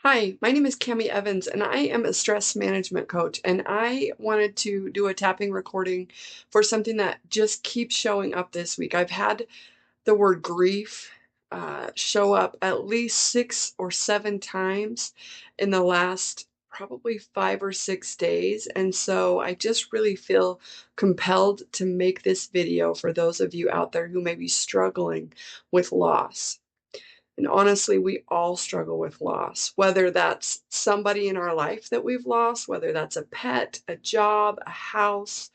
Hi, my name is Cami Evans, and I am a stress management coach. And I wanted to do a tapping recording for something that just keeps showing up this week. I've had the word grief show up at least 6 or 7 times in the last probably 5 or 6 days. And so I just really feel compelled to make this video for those of you out there who may be struggling with loss. And honestly, we all struggle with loss, whether that's somebody in our life that we've lost, whether that's a pet, a job, a house,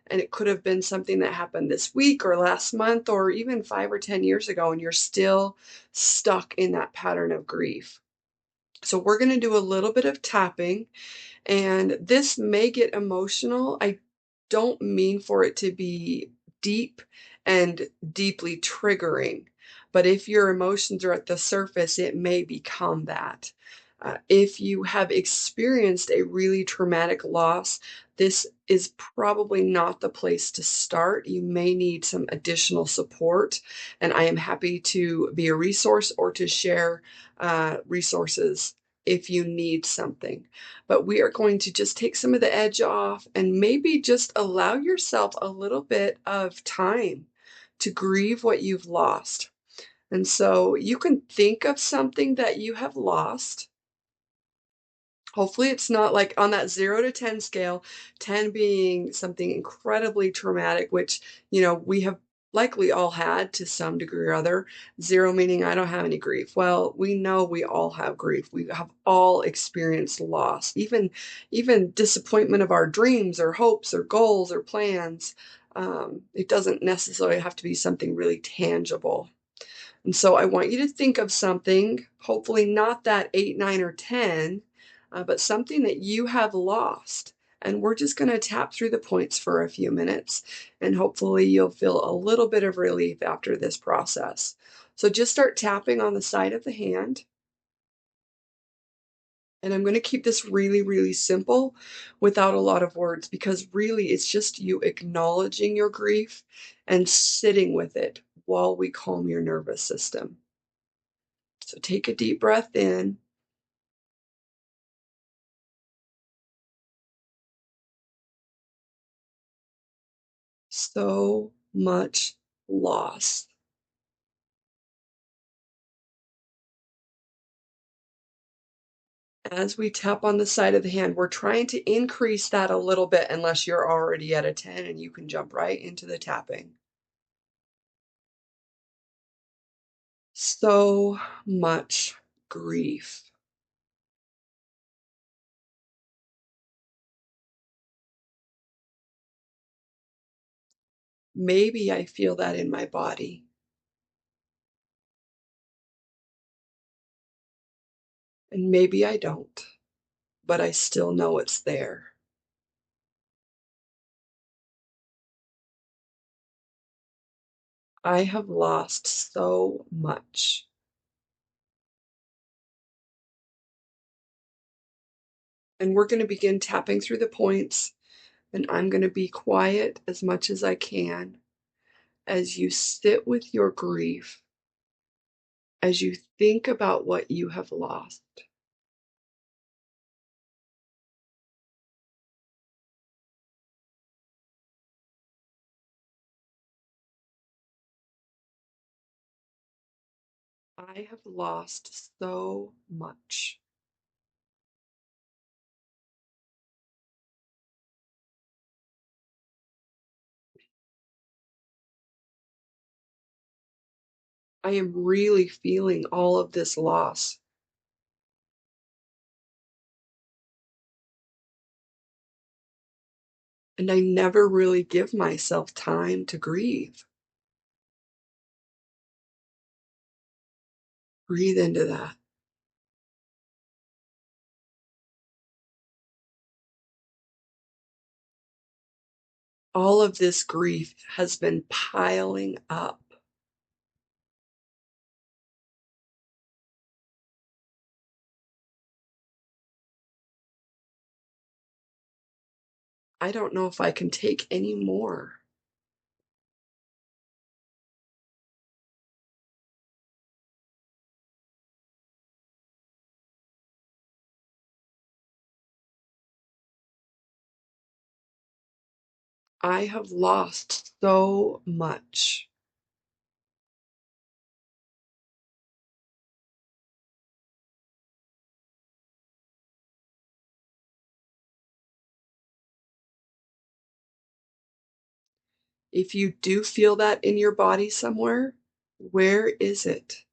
and it could have been something that happened this week or last month or even 5 or 10 years ago, and you're still stuck in that pattern of grief. So we're going to do a little bit of tapping, and this may get emotional. I don't mean for it to be deep and deeply triggering, but if your emotions are at the surface, it may become that. If you have experienced a really traumatic loss, this is probably not the place to start. You may need some additional support, and I am happy to be a resource or to share resources if you need something. But we are going to just take some of the edge off and maybe just allow yourself a little bit of time to grieve what you've lost. And so you can think of something that you have lost. Hopefully, it's not like on that 0 to 10 scale, 10 being something incredibly traumatic, which, we have likely all had to some degree or other. 0 meaning I don't have any grief. Well, we know we all have grief. We have all experienced loss, even disappointment of our dreams or hopes or goals or plans. It doesn't necessarily have to be something really tangible. And so I want you to think of something, hopefully not that 8, 9, or 10, but something that you have lost. And we're just going to tap through the points for a few minutes, and hopefully you'll feel a little bit of relief after this process. So just start tapping on the side of the hand. And I'm going to keep this really, really simple without a lot of words, because really it's just you acknowledging your grief and sitting with it while we calm your nervous system. So take a deep breath in. So much loss. As we tap on the side of the hand, we're trying to increase that a little bit unless you're already at a 10 and you can jump right into the tapping. So much grief. Maybe I feel that in my body, and maybe I don't, but I still know it's there. I have lost so much. And we're going to begin tapping through the points, and I'm going to be quiet as much as I can as you sit with your grief, as you think about what you have lost. I have lost so much. I am really feeling all of this loss. And I never really give myself time to grieve. Breathe into that. All of this grief has been piling up. I don't know if I can take any more. I have lost so much. If you do feel that in your body somewhere, where is it?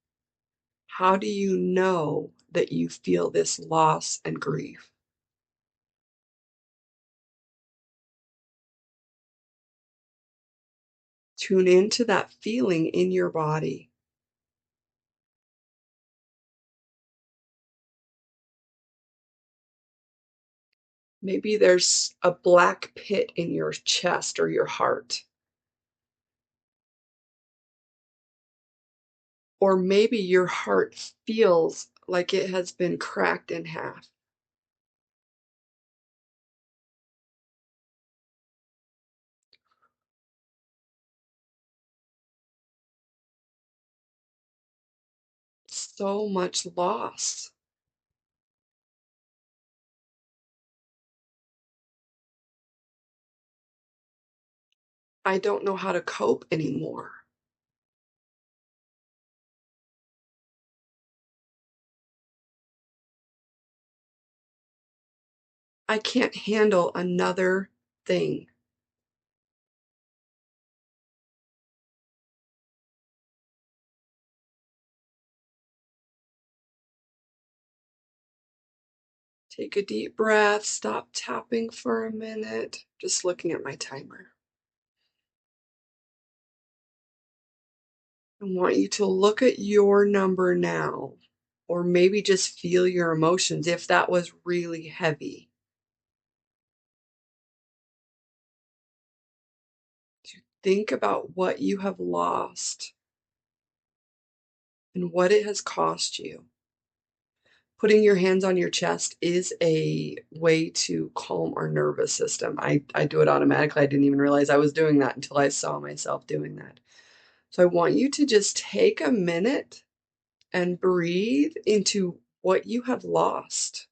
How do you know that you feel this loss and grief? Tune into that feeling in your body. Maybe there's a black pit in your chest or your heart. Or maybe your heart feels like it has been cracked in half. So much loss. I don't know how to cope anymore. I can't handle another thing. Take a deep breath, stop tapping for a minute, just looking at my timer. I want you to look at your number now, or maybe just feel your emotions if that was really heavy. Think about what you have lost and what it has cost you. Putting your hands on your chest is a way to calm our nervous system. I do it automatically. I didn't even realize I was doing that until I saw myself doing that. So I want you to just take a minute and breathe into what you have lost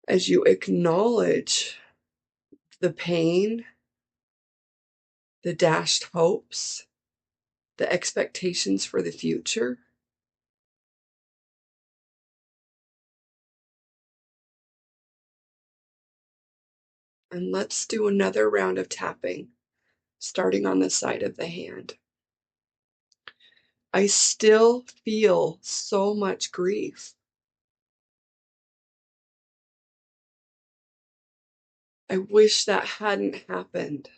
as you acknowledge the pain, the dashed hopes, the expectations for the future. And let's do another round of tapping, starting on the side of the hand. I still feel so much grief. I wish that hadn't happened.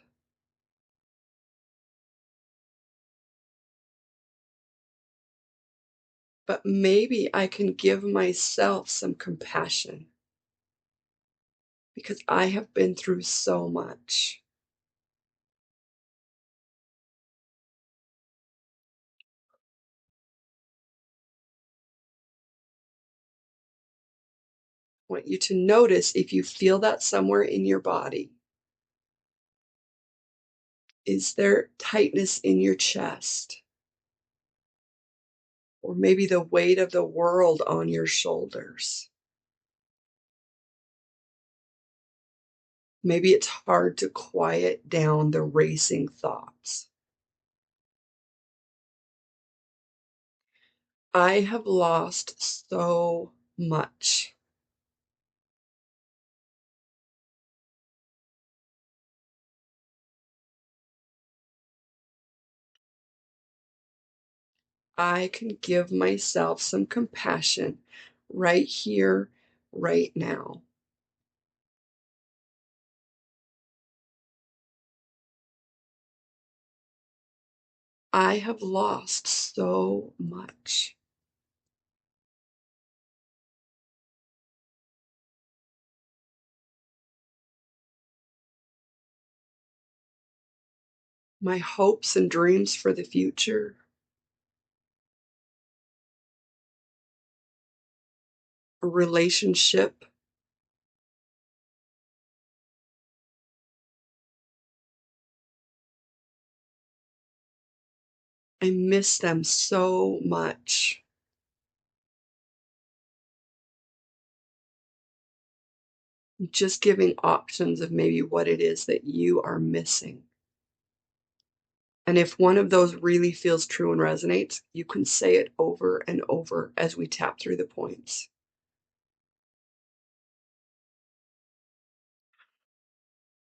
But maybe I can give myself some compassion because I have been through so much. I want you to notice if you feel that somewhere in your body. Is there tightness in your chest? Or maybe the weight of the world on your shoulders? Maybe it's hard to quiet down the racing thoughts. I have lost so much. I can give myself some compassion right here, right now. I have lost so much. My hopes and dreams for the future, a relationship. I miss them so much. Just giving options of maybe what it is that you are missing. And if one of those really feels true and resonates, you can say it over and over as we tap through the points.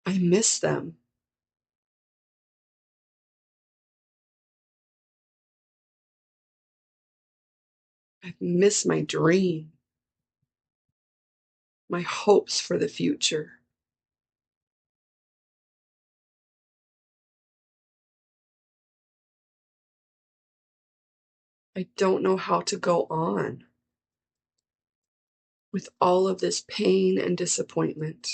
I miss them. I miss my dream, my hopes for the future. I don't know how to go on with all of this pain and disappointment.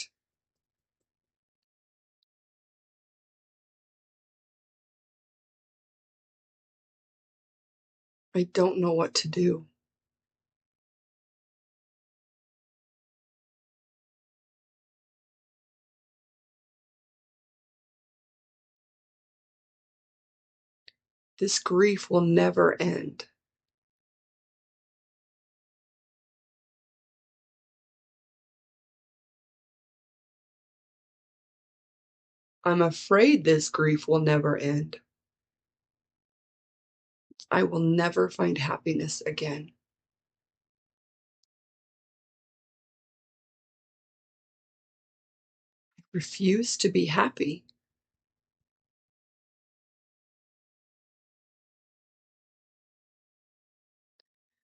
I don't know what to do. This grief will never end. I'm afraid this grief will never end. I will never find happiness again. I refuse to be happy.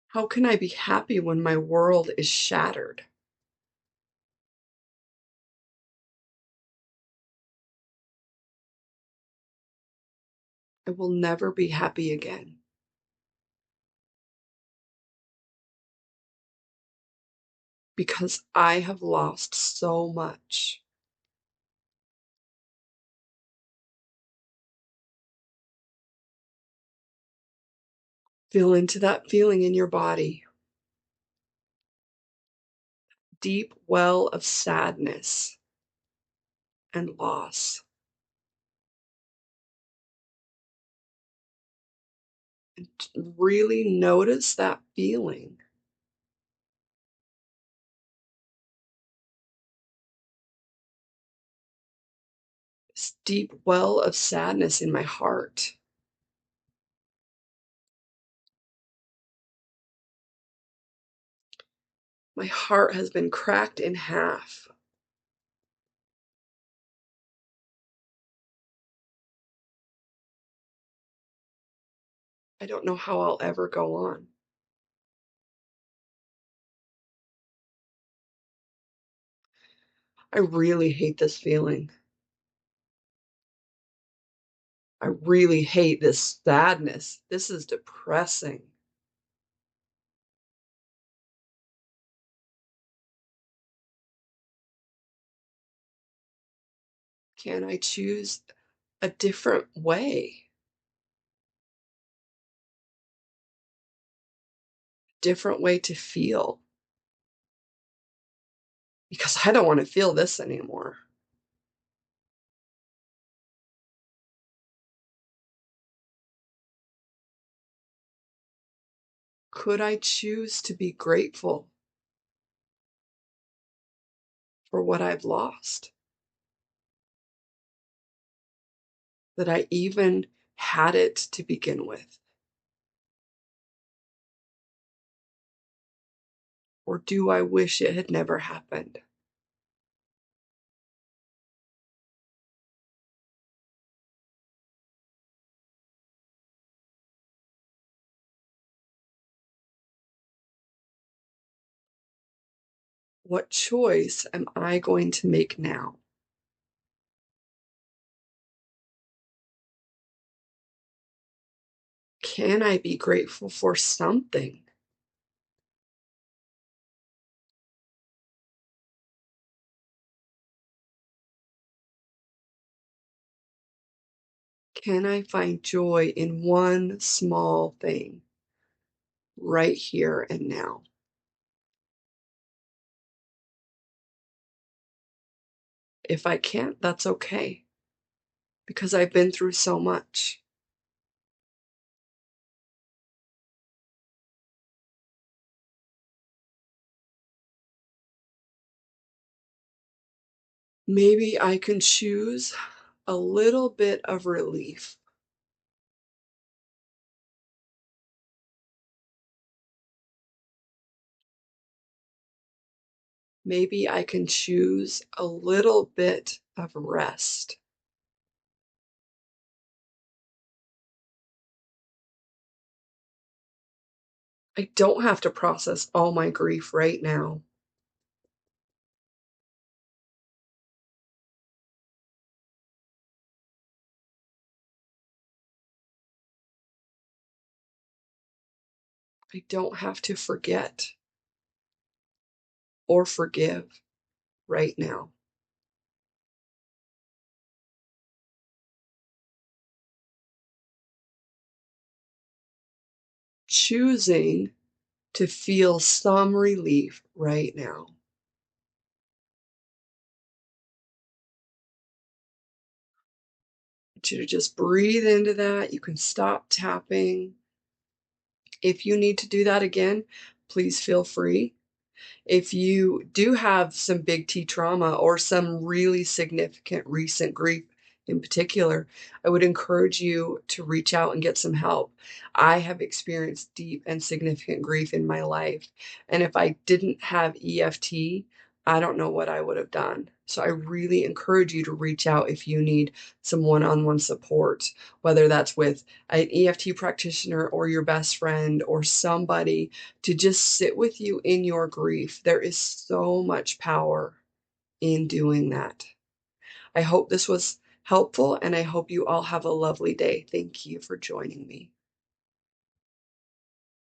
How can I be happy when my world is shattered? I will never be happy again. Because I have lost so much. Feel into that feeling in your body. Deep well of sadness and loss. And really notice that feeling. This deep well of sadness in my heart. My heart has been cracked in half. I don't know how I'll ever go on. I really hate this feeling. I really hate this sadness. This is depressing. Can I choose a different way? Different way to feel? Because I don't want to feel this anymore. Could I choose to be grateful for what I've lost? That I even had it to begin with? Or do I wish it had never happened? What choice am I going to make now? Can I be grateful for something? Can I find joy in one small thing right here and now? If I can't, that's okay, because I've been through so much. Maybe I can choose a little bit of relief. Maybe I can choose a little bit of rest. I don't have to process all my grief right now. I don't have to forget or forgive right now. Choosing to feel some relief right now. I want you to just breathe into that. You can stop tapping. If you need to do that again, please feel free. If you do have some big T trauma or some really significant recent grief in particular, I would encourage you to reach out and get some help. I have experienced deep and significant grief in my life. And if I didn't have EFT, I don't know what I would have done. So I really encourage you to reach out if you need some one on one support, whether that's with an EFT practitioner or your best friend or somebody to just sit with you in your grief. There is so much power in doing that. I hope this was helpful and I hope you all have a lovely day. Thank you for joining me.